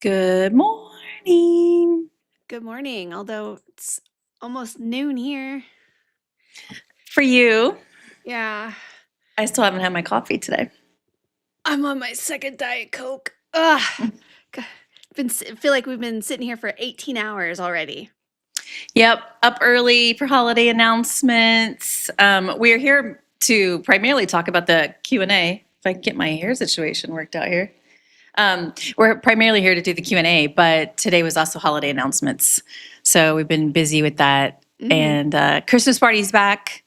Good morning. Good morning, although it's almost noon here. For you, Yeah, I still haven't had my coffee today. I'm on my second Diet Coke. Ugh. God, feel like we've been sitting here for 18 hours already. Yep, up early for holiday announcements. We are here to primarily talk about the Q&A. If I can get my hair situation worked out here. We're primarily here to do the Q&A, but today was also holiday announcements. So we've been busy with that. hmm And Christmas party's back.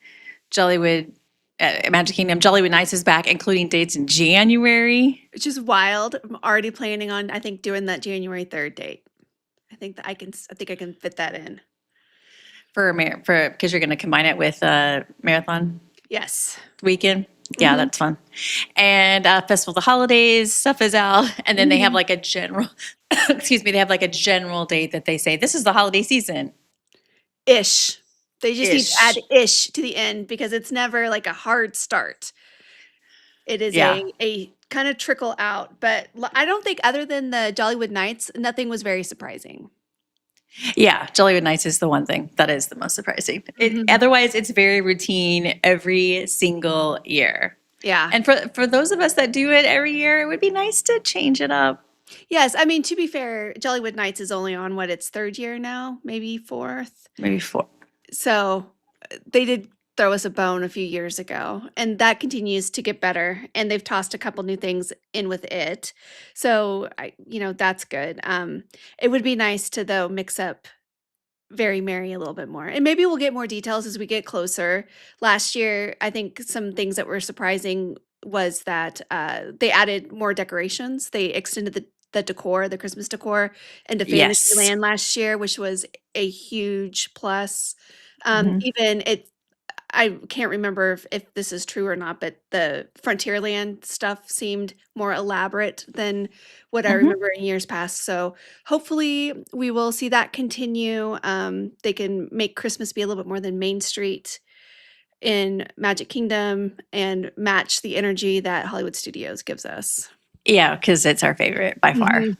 Jollywood, Magic Kingdom, Jollywood Nights is back, including dates in January. Which is wild. I'm already planning on, I think, doing that January 3rd date. I think that I think I can fit that in. For because you're going to combine it with marathon Yes. weekend. Yeah, hmm that's fun. And Festival of the Holidays stuff is out, and then they have hmm like a general. Excuse me. They have like a general date that they say this is the holiday season Ish. They just need to add ish. ish to the end because it's never like a hard start. It is Yeah, a kind of trickle out, but I don't think other than the Jollywood Nights, nothing was very surprising. yeah. Jollywood Nights is the one thing that is the most surprising. Mhm. Otherwise, it's very routine every single year. Yeah. And for those of us that do it every year, it would be nice to change it up. Yes, I mean, to be fair, Jollywood Nights is only on what, its 3rd year now, maybe 4th? Maybe four. So, they did throw us a bone a few years ago, and that continues to get better, and they've tossed a couple new things in with it. So, that's good. It would be nice to, though, mix up Very Merry a little bit more, and maybe we'll get more details as we get closer. Last year, I think some things that were surprising was that, they added more decorations. They extended the decor, the Christmas decor into Yes. Fantasyland last year, which was a huge plus. Mhm. Even it I can't remember if this is true or not, but the Frontierland stuff seemed more elaborate than what I Mhm. remember in years past. So hopefully we will see that continue. They can make Christmas be a little bit more than Main Street in Magic Kingdom and match the energy that Hollywood Studios gives us. Yeah, because it's our favorite by far. Mhm.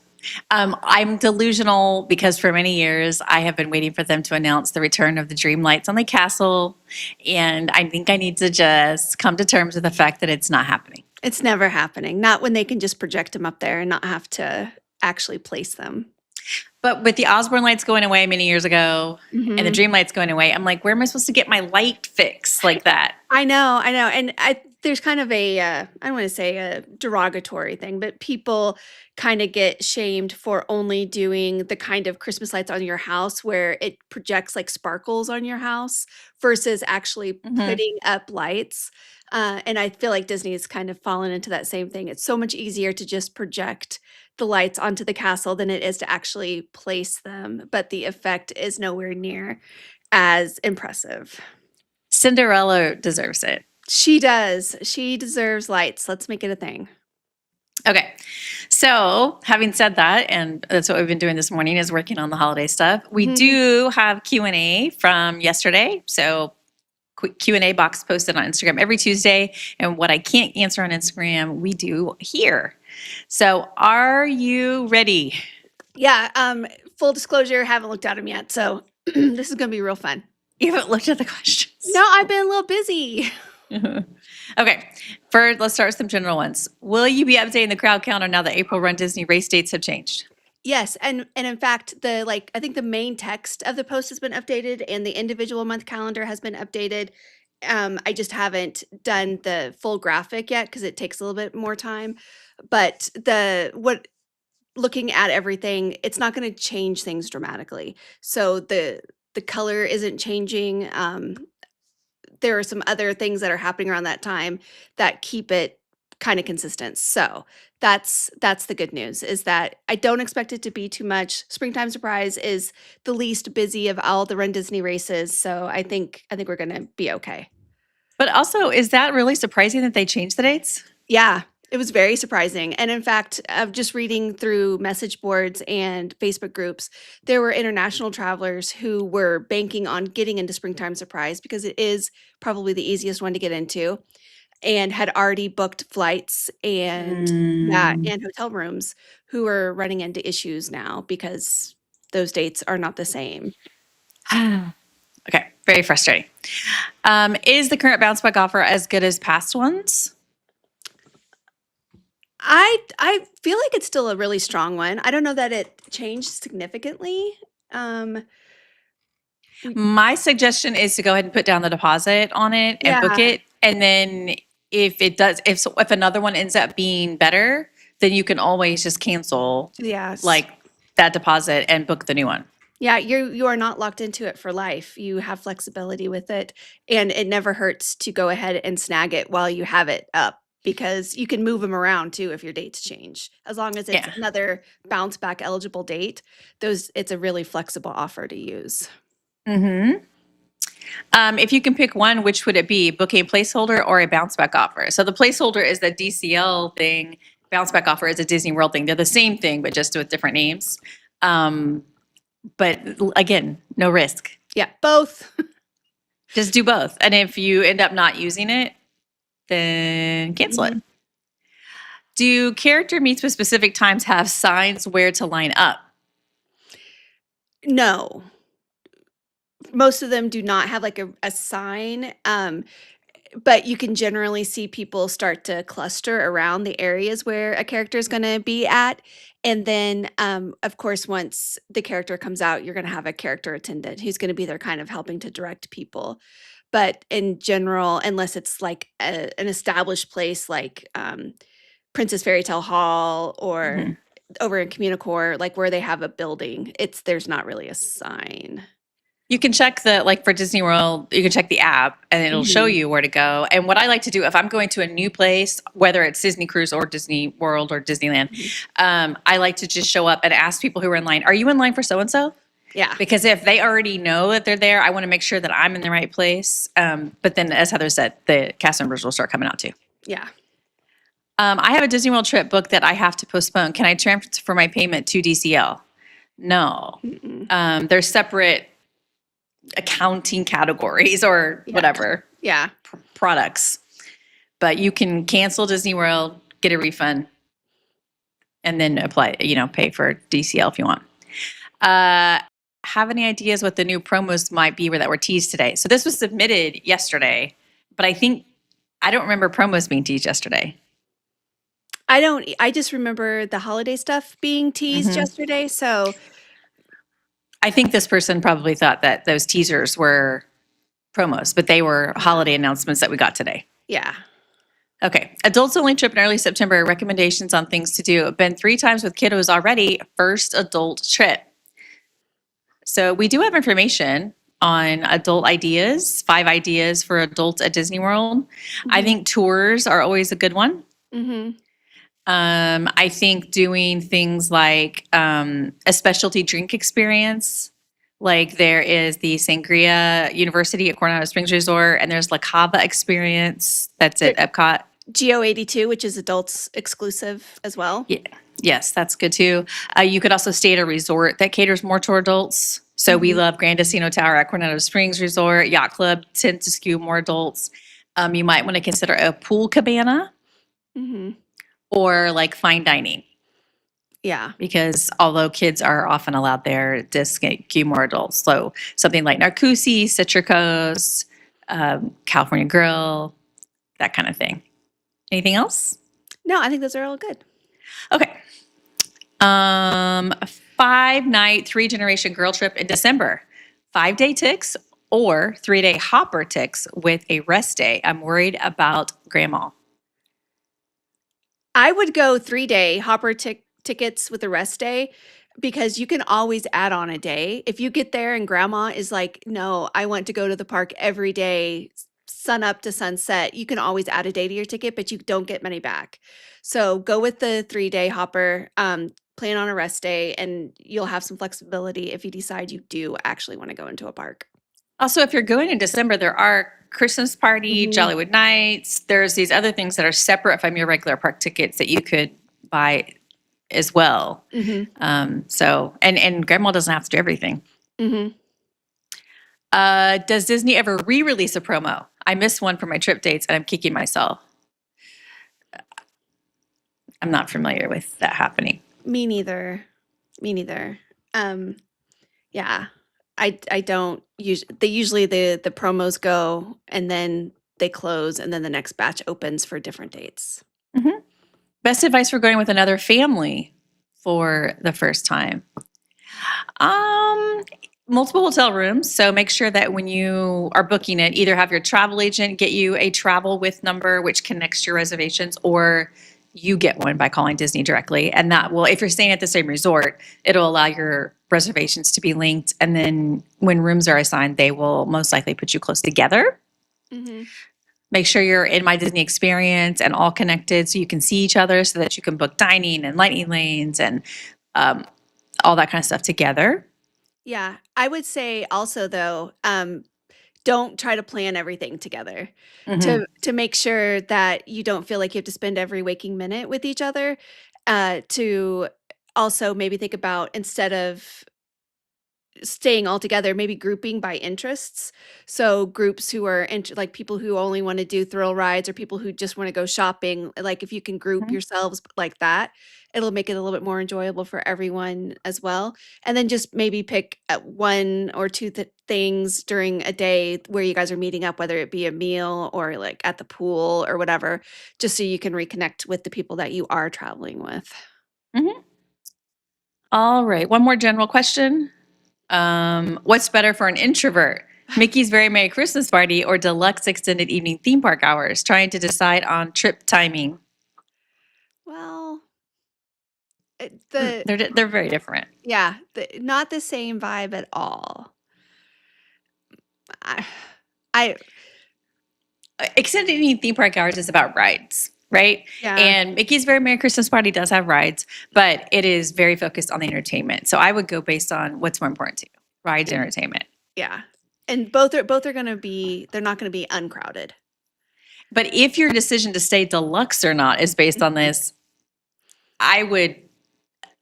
I'm delusional because for many years I have been waiting for them to announce the return of the dream lights on the castle, and I think I need to just come to terms with the fact that it's not happening. It's never happening. Not when they can just project them up there and not have to actually place them. But with the Osborne lights going away many years ago and the Mhm. dream lights going away, I'm like, where am I supposed to get my light fix like that? I know, and there's kind of a, I don't wanna say a derogatory thing, but people kinda get shamed for only doing the kind of Christmas lights on your house where it projects, like, sparkles on your house versus actually Hmm. putting up lights, and I feel like Disney's kind of fallen into that same thing. It's so much easier to just project the lights onto the castle than it is to actually place them, but the effect is nowhere near as impressive. Cinderella deserves it. She does. She deserves lights. Let's make it a thing. Okay. So, having said that, and that's what we've been doing this morning is working on the holiday stuff. We Mhm. do have Q&A from yesterday. So, quick Q&A box posted on Instagram every Tuesday, and what I can't answer on Instagram, we do here. So, are you ready? Yeah, full disclosure, haven't looked at them yet, so this is gonna be real fun. You haven't looked at the No, questions. I've been a little busy. Okay. First, let's start with some general ones. Will you be updating the crowd counter now that April Run Disney race dates have changed? Yes, and in fact, I think the main text of the post has been updated and the individual month calendar has been updated. I just haven't done the full graphic yet because it takes a little bit more time. But the what looking at everything, it's not gonna change things dramatically. So the color isn't changing. There are some other things that are happening around that time that keep it kind of consistent. So that's the good news is that I don't expect it to be too much. Springtime Surprise is the least busy of all the Run Disney races, so I think we're gonna be okay. But also, is that really surprising that they changed the dates? Yeah, it was very surprising. And in fact, just reading through message boards and Facebook groups, there were international travelers who were banking on getting into Springtime Surprise because it is probably the easiest one to get into. and had already booked flights and and hotel rooms who are running into issues now because those dates are not the same. Okay, very frustrating. Is the current bounce back offer as good as past ones? I feel like it's still a really strong one. I don't know that it changed significantly. My suggestion is to go ahead and put down the deposit on it and book Yeah. it. And then if it does, if another one ends up being better, then you can always just cancel Yes. like that deposit and book the new one. Yeah, you are not locked into it for life. You have flexibility with it, and it never hurts to go ahead and snag it while you have it up because you can move them around too if your dates change. As long as it's Yeah. another bounce back eligible date, it's a really flexible offer to use. If you can pick one, which would it be? Booking a placeholder or a bounce back offer? So the placeholder is the DCL thing. Bounce back offer is a Disney World thing. They're the same thing, but just with different names. But again, no risk. Yeah, both. Just do both. And if you end up not using it, then cancel it. Do character meets with specific times have signs where to line up? No. Most of them do not have like a sign. But you can generally see people start to cluster around the areas where a character is going to be at. And then, of course, once the character comes out, you're going to have a character attendant who's going to be there kind of helping to direct people. But in general, unless it's like an established place like Princess Fairy Tale Hall or over in Communicore, like where they have a building, there's not really a sign. You can check for Disney World, you can check the app and it'll show you where to go. And what I like to do, if I'm going to a new place, whether it's Disney Cruise or Disney World or Disneyland, I like to just show up and ask people who are in line, are you in line for so-and-so? Yeah. Because if they already know that they're there, I want to make sure that I'm in the right place. But then as Heather said, the cast members will start coming out too. Yeah. I have a Disney World trip booked that I have to postpone. Can I transfer my payment to DCL? No. They're separate accounting categories or whatever products, but you can cancel Disney World, get a refund, and then apply, pay for DCL if you want. Have any ideas what the new promos might be that were teased today? So this was submitted yesterday, but I don't remember promos being teased yesterday. I just remember the holiday stuff being teased yesterday. So I think this person probably thought that those teasers were promos, but they were holiday announcements that we got today. Yeah. Okay. Adults only trip in early September. Recommendations on things to do. Been 3 times with kiddos already. First adult trip. So we do have information on adult ideas, 5 ideas for adults at Disney World. I think tours are always a good one. I think doing things like a specialty drink experience, like there is the Sangria University at Coronado Springs Resort, and there's La Cava experience that's at Epcot. Geo82, which is adults exclusive as well. Yeah. Yes, that's good too. You could also stay at a resort that caters more to adults. So we love Grand Casino Tower at Coronado Springs Resort. Yacht Club tends to skew more adults. You might want to consider a pool cabana. Or like fine dining. Yeah. Because although kids are often allowed there, it does skew more adults. So something like Narcoossee, Citricos, California Grill, that kind of thing. Anything else? No, I think those are all good. Okay. 5-night, 3-generation girl trip in December. 5-day Tix or 3-day Hopper Tix with a rest day. I'm worried about grandma. I would go 3-day Hopper tickets with a rest day because you can always add on a day. If you get there and grandma is like, no, I want to go to the park every day, sun up to sunset, you can always add a day to your ticket, but you don't get money back. So go with the 3-day Hopper, plan on a rest day, and you'll have some flexibility if you decide you do actually want to go into a park. Also, if you're going in December, there are Christmas party, Jollywood nights. There's these other things that are separate from your regular park tickets that you could buy as well. So, and grandma doesn't have to do everything. Does Disney ever re-release a promo? I missed one for my trip dates and I'm kicking myself. I'm not familiar with that happening. Me neither. Me neither. Yeah. I don't usually the promos go and then they close and then the next batch opens for different dates. Mhm. Best advice for going with another family for the first time. Um, Multiple hotel rooms. So make sure that when you are booking it, either have your travel agent get you a travel with number, which connects your reservations, or you get one by calling Disney directly. And that will, if you're staying at the same resort, it'll allow your reservations to be linked. And then when rooms are assigned, they will most likely put you close together. Mm-hmm. Make sure you're in My Disney Experience and all connected so you can see each other so that you can book dining and lightning lanes and all that kind of stuff together. Yeah. I would say also though, don't try to plan everything together Mhm. to make sure that you don't feel like you have to spend every waking minute with each other. To also maybe think about instead of staying all together, maybe grouping by interests. So groups who are like people who only want to do thrill rides or people who just want to go shopping. Like if you can group Mhm. yourselves like that, it'll make it a little bit more enjoyable for everyone as well. And then just maybe pick one or two things during a day where you guys are meeting up, whether it be a meal or like at the pool or whatever, just so you can reconnect with the people that you are traveling with. Mhm. All right. One more general question. What's better for an introvert? Mickey's Very Merry Christmas Party or deluxe extended evening theme park hours? Trying to decide on trip timing. Well, the They're very different. yeah, not the same vibe at all. I I Extended evening theme park hours is about rides, right? yeah, And Mickey's Very Merry Christmas Party does have rides, but it is very focused on the entertainment. So I would go based on what's more important to you, rides, entertainment. yeah. And both are gonna be they're not gonna be uncrowded. But if your decision to stay deluxe or not is based on Mhm. this, I would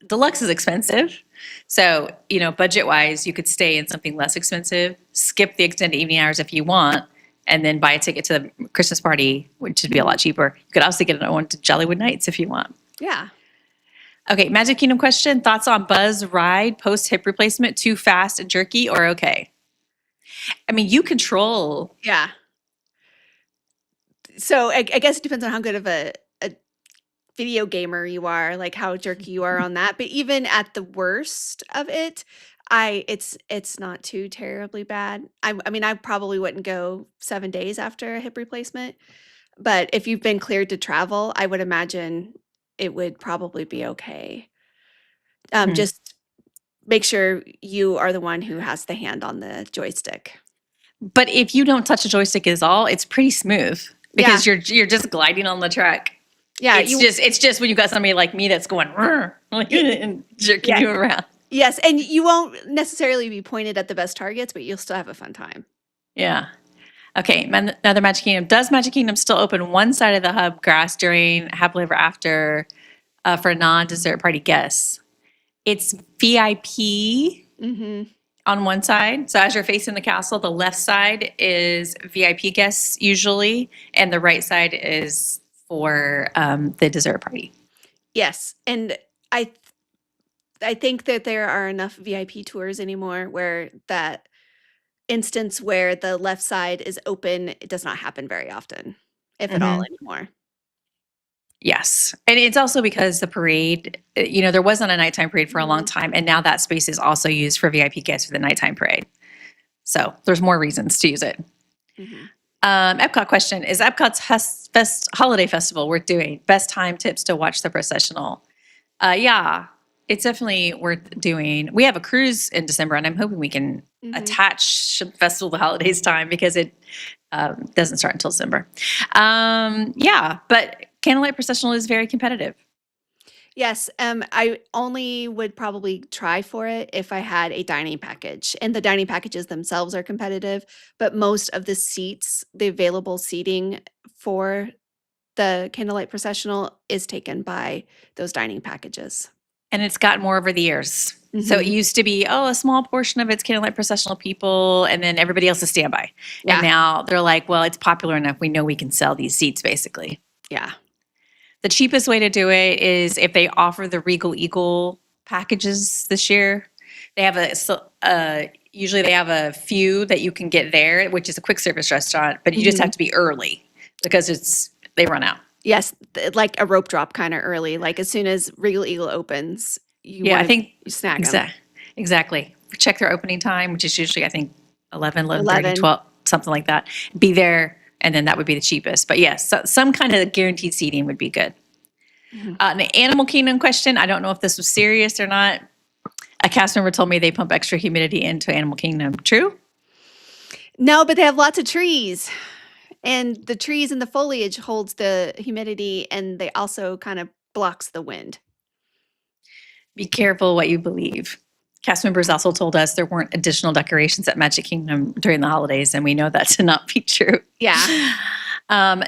deluxe is expensive. So, budget wise, you could stay in something less expensive, skip the extended evening hours if you want, and then buy a ticket to the Christmas party, which would be a lot cheaper. You could also get one to Jollywood Nights if you want. Yeah. Okay, Magic Kingdom question. Thoughts on Buzz ride post hip replacement? Too fast and jerky or okay? I mean, you control. Yeah. So I guess it depends on how good of a video gamer you are, like how jerky you are on that. But even at the worst of it, it's not too terribly bad. I mean, I probably wouldn't go 7 days after a hip replacement. But if you've been cleared to travel, I would imagine it would probably be okay. Mhm. Just make sure you are the one who has the hand on the joystick. But if you don't touch a joystick at all, it's pretty smooth Yeah. because you're just gliding on the track. Yeah, It's just when you got somebody like me that's going "Rrr," like, and jerking yeah. you around. Yes, and you won't necessarily be pointed at the best targets, but you'll still have a fun time. Yeah. Okay. Another Magic Kingdom. Does Magic Kingdom still open one side of the hub grass during Happily Ever After for non-dessert party guests? It's VIP Mhm. on one side. So as you're facing the castle, the left side is VIP guests usually, and the right side is for the dessert party. Yes, and I I think that there are enough VIP tours anymore where that instance where the left side is open, it does not happen very often, if at all Mhm. anymore. Yes. And it's also because the parade, there wasn't a nighttime parade for a long Mhm. time. And now that space is also used for VIP guests for the nighttime parade. So there's more reasons to use it. Mhm. Epcot question. Is Epcot's Holiday Festival worth doing? Best time tips to watch the processional? Yeah, it's definitely worth doing. We have a cruise in December, and I'm hoping we can Mhm. attach Festival of the Holidays time because it doesn't start until December. Yeah, but Candlelight Processional is very competitive. Yes, I only would probably try for it if I had a dining package, and the dining packages themselves are competitive, but most of the seats, the available seating for the Candlelight Processional is taken by those dining packages. And it's gotten more over the years. So it Mhm. used to be, a small portion of it's Candlelight Processional people, and then everybody else is standby. And Yeah, now they're like, well, it's popular enough. We know we can sell these seats, basically. yeah. The cheapest way to do it is if they offer the Regal Eagle packages this year. They have usually they have a few that you can get there, which is a quick service restaurant, but you just have to be early because they run out. Yes, like a rope drop kind of early. Like as soon as Regal Eagle opens, you Yeah, I want think to snag them. exactly. Check their opening time, which is usually I think 11, 11:30, 11. 12, something like that. Be there, and then that would be the cheapest. But yes, some kind of guaranteed seating would be good. The Animal Kingdom question, I don't know if this was serious or not. A cast member told me they pump extra humidity into Animal Kingdom. True? No, but they have lots of trees. And the trees and the foliage holds the humidity, and they also kind of blocks the wind. Be careful what you believe. Cast members also told us there weren't additional decorations at Magic Kingdom during the holidays, and we know that to not be true. Yeah.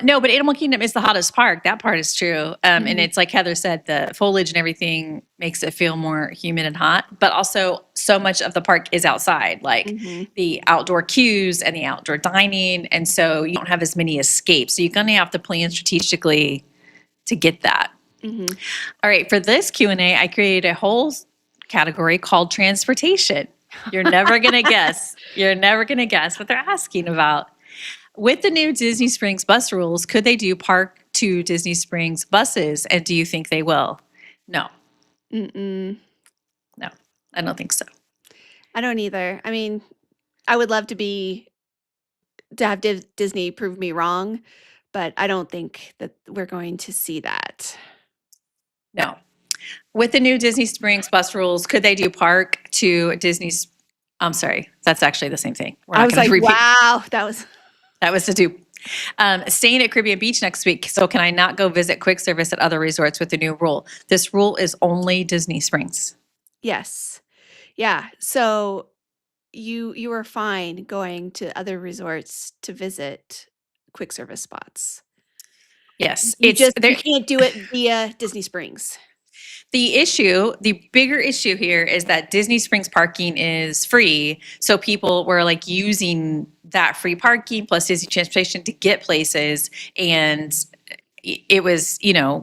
No, but Animal Kingdom is the hottest park. That part is true. And it's like Heather said, the foliage and everything makes it feel more humid and hot, but also so much of the park is outside, like the outdoor queues and the outdoor dining. And so you don't have as many escapes. So you're going to have to plan strategically to get that. All right, for this Q&A, I created a whole category called transportation. You're never going to guess. You're never going to guess what they're asking about. With the new Disney Springs bus rules, could they do Park to Disney Springs buses? And do you think they will? No. No, I don't think so. I don't either. I mean, I would love to have Disney prove me wrong, but I don't think that we're going to see that. No. With the new Disney Springs bus rules, could they do Park to Disney's? I'm sorry, that's actually the same thing. We're I not was gonna like, repeat. wow, That was to do. Staying at Caribbean Beach next week. So can I not go visit quick service at other resorts with the new rule? This rule is only Disney Springs. yes. Yeah. So you are fine going to other resorts to visit quick service spots. Yes. You can't do it via Disney Springs. The bigger issue here is that Disney Springs parking is free. So people were like using that free parking plus Disney transportation to get places. And it was,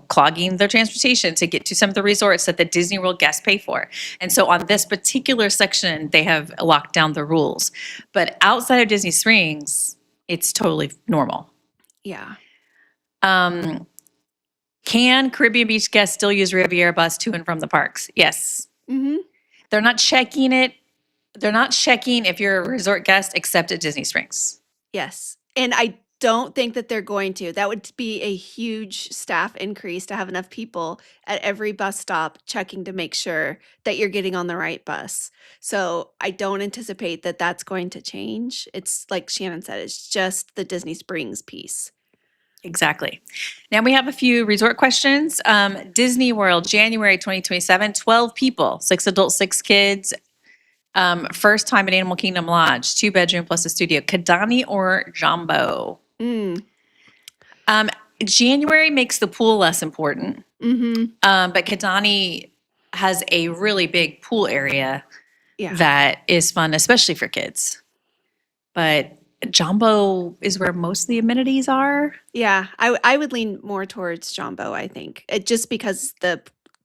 clogging their transportation to get to some of the resorts that the Disney World guests pay for. And so on this particular section, they have locked down the rules. But outside of Disney Springs, it's totally normal. Yeah. Can Caribbean Beach guests still use Riviera bus to and from the parks? Yes. They're not checking it. They're not checking if you're a resort guest except at Disney Springs. Yes. And I don't think that they're going to. That would be a huge staff increase to have enough people at every bus stop checking to make sure that you're getting on the right bus. So I don't anticipate that that's going to change. It's like Shannon said, it's just the Disney Springs piece. Exactly. Now we have a few resort questions. Disney World, January 2027, 12 people, 6 adults, 6 kids. First time at Animal Kingdom Lodge, 2-bedroom plus a studio. Kidani or Jambo? January makes the pool less important. But Kidani has a really big pool area that is fun, especially for kids. But Jambo is where most of the amenities are. Yeah, I would lean more towards Jambo, I think. Just because the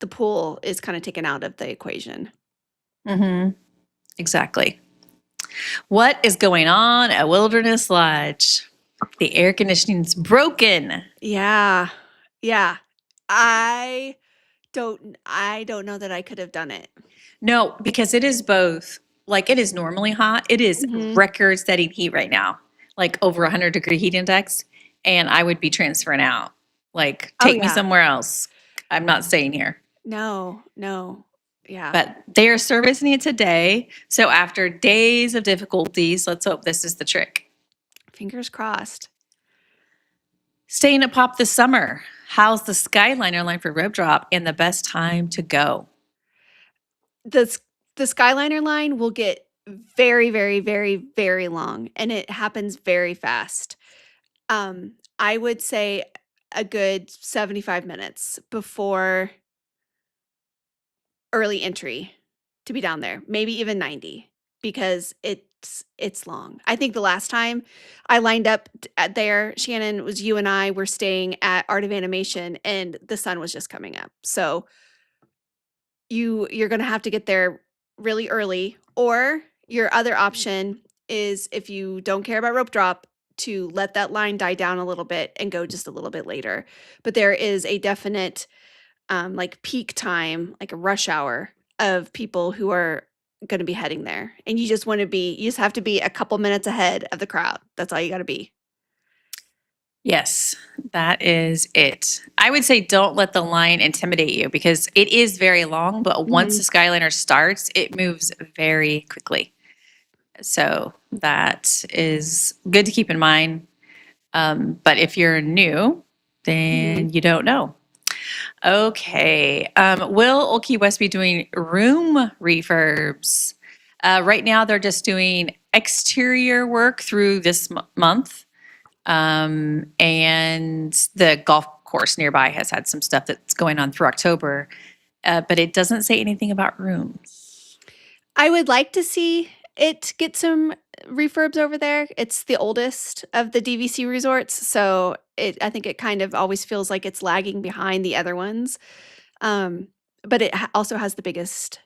pool is kind of taken out of the equation. Exactly. What is going on at Wilderness Lodge? The air conditioning's broken. Yeah. I don't know that I could have done it. No, because it is both. Like it is normally hot. It is record-setting heat right now, like over 100-degree heat index, and I would be transferring out. Like, take me somewhere else. I'm not staying here. No. Yeah. But they are servicing it today. So after days of difficulties, let's hope this is the trick. Fingers crossed. Staying at Pop this summer. How's the Skyliner line for rope drop and the best time to go? The Skyliner line will get very, very, very, very long, and it happens very fast. I would say a good 75 minutes before early entry to be down there, maybe even 90, because it it's long. I think the last time I lined up at there, Shannon, was you and I were staying at Art of Animation, and the sun was just coming up. So you're gonna have to get there really early, or your other option is, if you don't care about rope drop, to let that line die down a little bit and go just a little bit later. But there is a definite like peak time, like a rush hour of people who are going to be heading there. And you just have to be a couple minutes ahead of the crowd. That's all you got to be. Yes, that is it. I would say don't let the line intimidate you because it is very long, but once the Skyliner starts, it moves very quickly. So that is good to keep in mind. But if you're new, then you don't know. Okay. Will Old Key West be doing room refurbs? Right now, they're just doing exterior work through this month. And the golf course nearby has had some stuff that's going on through October. But it doesn't say anything about rooms. I would like to see it get some refurbs over there. It's the oldest of the DVC resorts, so I think it kind of always feels like it's lagging behind the other ones. But it also has the biggest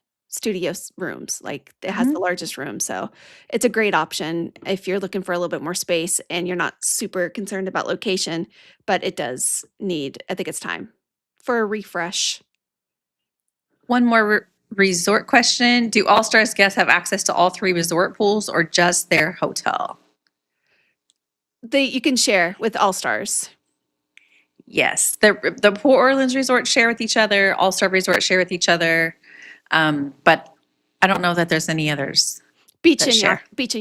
rooms, like it has the largest room, so it's a great option if you're looking for a little bit more space and you're not super concerned about location, but it does need, I think it's time for a refresh. One more resort question. Do All Stars guests have access to all 3 resort pools or just their hotel? You can share with All Stars. Yes. The Port Orleans Resort share with each other. All Star Resort share with each other. But I don't know that there's any others. Beach and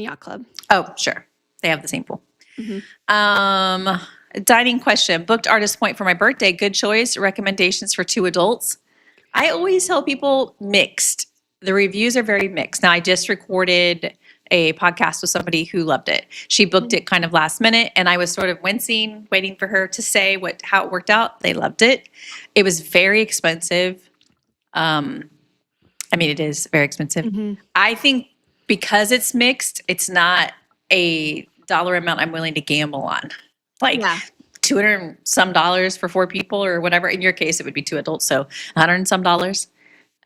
Yacht Club. Oh, sure. They have the same pool. Dining question. Booked Artist Point for my birthday. Good choice. Recommendations for 2 adults. I always tell people mixed. The reviews are very mixed. Now, I just recorded a podcast with somebody who loved it. She booked it kind of last minute, and I was sort of wincing, waiting for her to say how it worked out. They loved it. It was very expensive. I mean, it is very expensive. I think because it's mixed, it's not a dollar amount I'm willing to gamble on. Like $200 and some for 4 people or whatever. In your case, it would be 2 adults, so $100 and some.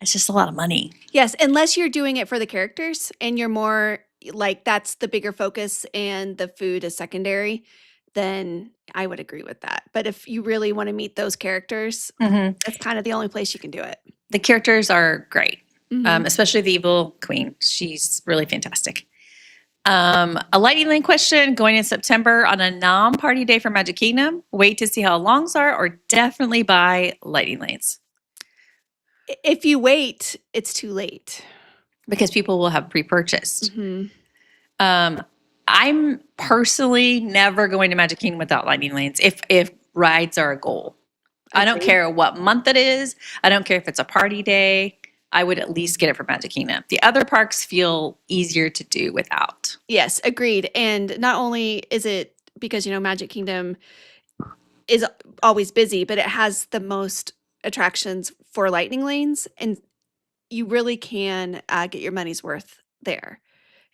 It's just a lot of money. Yes, unless you're doing it for the characters and you're more like that's the bigger focus and the food is secondary, then I would agree with that. But if you really want to meet those characters, that's kind of the only place you can do it. The characters are great, especially the evil queen. She's really fantastic. A Lightning Lane question. Going in September on a non-party day for Magic Kingdom. Wait to see how longs are or definitely buy Lightning Lanes? If you wait, it's too late. Because people will have pre-purchased. I'm personally never going to Magic Kingdom without Lightning Lanes if rides are a goal. I don't care what month it is. I don't care if it's a party day. I would at least get it for Magic Kingdom. The other parks feel easier to do without. Yes, agreed. And not only is it because, Magic Kingdom is always busy, but it has the most attractions for Lightning Lanes, and you really can get your money's worth there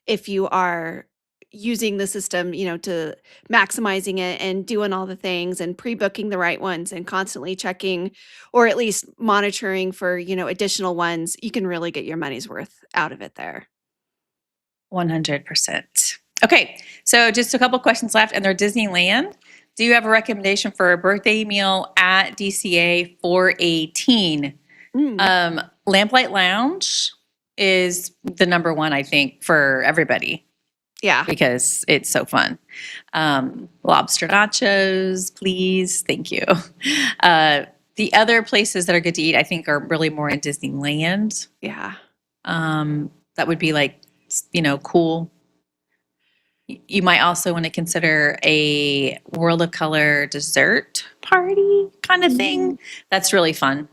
if you are using the system, to maximizing it and doing all the things and pre-booking the right ones and constantly checking or at least monitoring for, additional ones. You can really get your money's worth out of it there. 100%. Okay, so just a couple questions left, and they're Disneyland. Do you have a recommendation for a birthday meal at DCA for a teen? Lamplight Lounge is the number one, I think, for everybody. Yeah. Because it's so fun. Lobster nachos, please. Thank you. The other places that are good to eat, I think, are really more in Disneyland. Yeah. That would be like, cool. You might also want to consider a World of Color dessert party kind of thing. That's really fun.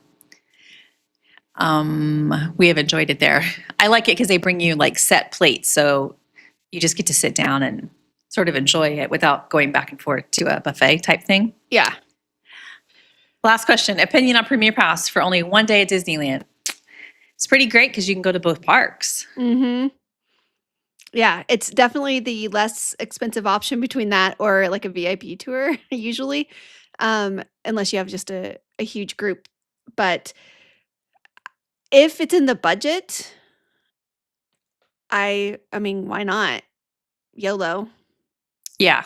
We have enjoyed it there. I like it because they bring you like set plates. So you just get to sit down and sort of enjoy it without going back and forth to a buffet type thing. Yeah. Last question. Opinion on Premier Pass for only 1 day at Disneyland. It's pretty great because you can go to both parks. Yeah, it's definitely the less expensive option between that or like a VIP tour usually, unless you have just a huge group. But if it's in the budget, I mean, why not? YOLO. Yeah,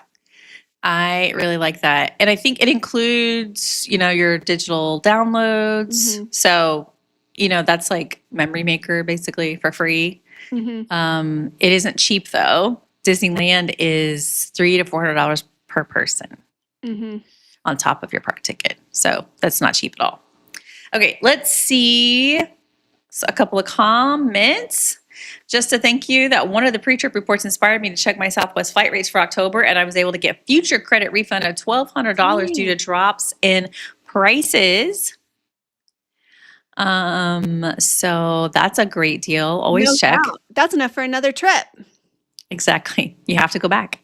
I really like that. And I think it includes, your digital downloads. Mhm. So, that's like Memory Maker basically for free. Mhm. It isn't cheap though. Disneyland is $300 to $400 per person Mhm. on top of your park ticket. So that's not cheap at all. Okay, let's see a couple of comments. Just to thank you that one of the pre-trip reports inspired me to check my Southwest flight rates for October, and I was able to get future credit refund of $1,200 due to drops in prices. So that's a great deal. Always No check. doubt. That's enough for another trip. Exactly. You have to go back.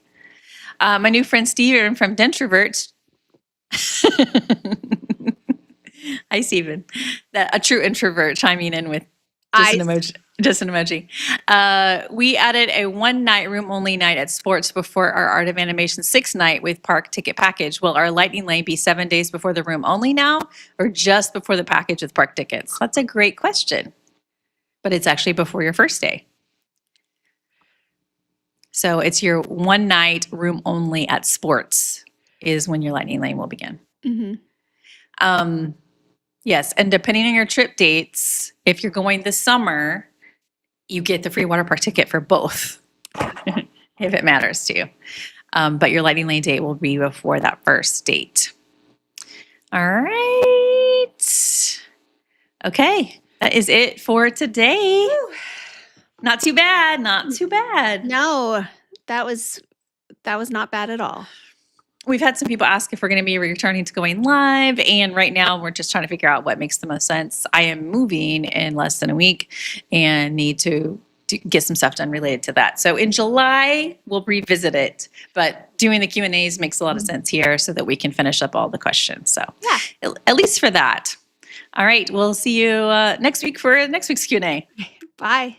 My new friend Steven from Dentroverts. Hi, Steven. A true introvert chiming in with just an emoji. Just an emoji. We added a 1-night room only night at Sports before our Art of Animation 6 night with park ticket package. Will our Lightning Lane be 7 days before the room only now or just before the package with park tickets? That's a great question. But it's actually before your first day. So it's your 1-night room only at Sports is when your Lightning Lane will begin. Mhm. Yes, and depending on your trip dates, if you're going this summer, you get the free water park ticket for both, if it matters to you. But your Lightning Lane date will be before that first date. All right. Okay, that is it for today. Not too bad. Not too bad. No, that was not bad at all. We've had some people ask if we're going to be returning to going live, and right now we're just trying to figure out what makes the most sense. I am moving in less than a week and need to get some stuff done related to that. So in July, we'll revisit it, but doing the Q&As makes a lot of sense here so that we can finish up all the questions. So Yeah. at least for that. All right, we'll see you next week for next week's Q&A. Bye.